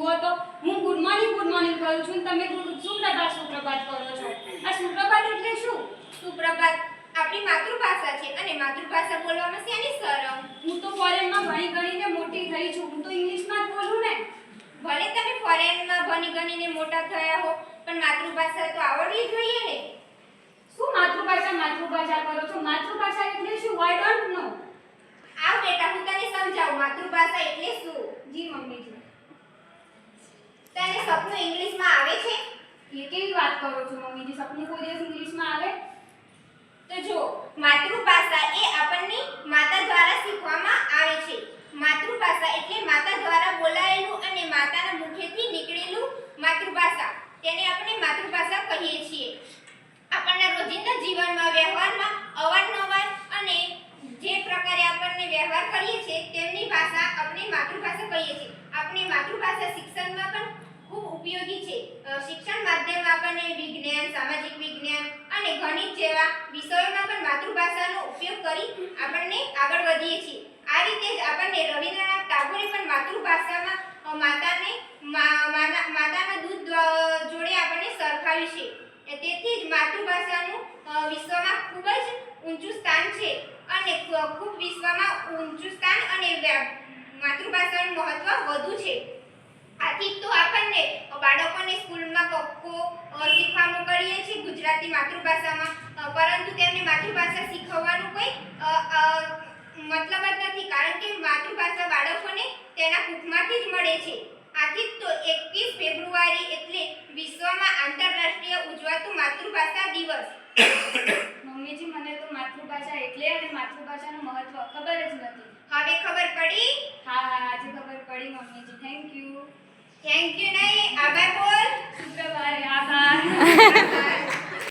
જુઓ તો હું ગુડ મોર્નિંગ કરું છું અને તમે સુપ્રભાત કરો છો. આ સુપ્રભાત એટલે શું? સુપ્રભાત આપણી માતૃભાષા છે અને માતૃભાષા બોલવામાં શેની શરમ? હું તો ફોરેનમાં ભણી ગણીને મોટી થઈ છું. હું તો ઇંગ્લિશમાં જ બોલું ને. ભલે તમે ફોરેનમાં ભણી ગણીને મોટા થયા હો પણ માતૃભાષા તો આવડવી જોઈએ ને. શું માતૃભાષા કરો છો? માતૃભાષા એટલે શું? I don't know. આવ બેટા હું તને સમજાવું માતૃભાષા એટલે શું. જી મમ્મીજી. તને સપનું ઇંગ્લિશમાં આવે છે? એ કેવી વાત કરો છો મમ્મીજી? સપનું કોઈ દિવસ ઇંગ્લિશમાં આવે? તો જો માતૃભાષા એ આપણને માતા દ્વારા શીખવામાં આવે છે. માતૃભાષા એટલે માતા દ્વારા બોલાયેલું અને માતાના મુખેથી નીકળેલું માતૃભાષા. તેને આપણે માતૃભાષા કહીએ છીએ. આપણના રોજિંદા જીવનમાં વ્યવહારમાં અવારનવાર અને જે પ્રકારે આપણે વ્યવહાર કરીએ છીએ તેમની ભાષા આપણે માતૃભાષા કહીએ છીએ. આપણી માતૃભાષા શિક્ષણમાં પણ ખૂબ ઉપયોગી છે. શિક્ષણ માધ્યમ આપણને વિજ્ઞાન, સામાજિક વિજ્ઞાન અને ગણિત જેવા વિષયોમાં પણ માતૃભાષાનો ઉપયોગ કરી આપણને આગળ વધીએ છીએ. આ રીતે જ આપણને રવિન્દ્રનાથ ટાગોરે પણ માતૃભાષામાં માતાના દૂધ જોડે આપણને સરખાવી છે. તેથી જ માતૃભાષાનું વિશ્વમાં ખૂબ જ ઊંચું સ્થાન છે અને ખૂબ વિશ્વમાં ઊંચું સ્થાન અને માતૃભાષાનું મહત્વ વધુ છે. આથી તો આપણને બાળકોને સ્કૂલમાં કક્કો શીખવા મોકલીએ છીએ ગુજરાતી માતૃભાષામાં, પરંતુ તેમને માતૃભાષા શીખવવાનું કોઈ મતલબ જ નથી, કારણ કે માતૃભાષા બાળકોને તેના કુખમાંથી જ મળે છે. આથી તો 21 ફેબ્રુઆરી એટલે વિશ્વમાં આંતરરાષ્ટ્રીય ઉજવાતું માતૃભાષા દિવસ. મમ્મીજી મને તો માતૃભાષા એટલે અને માતૃભાષાનું મહત્વ ખબર જ નથી. હવે ખબર પડી? હા આજે ખબર પડી મમ્મીજી. થેન્ક યુ નહીં, આભાર બોલ. સુપ્રભાત. આભાર.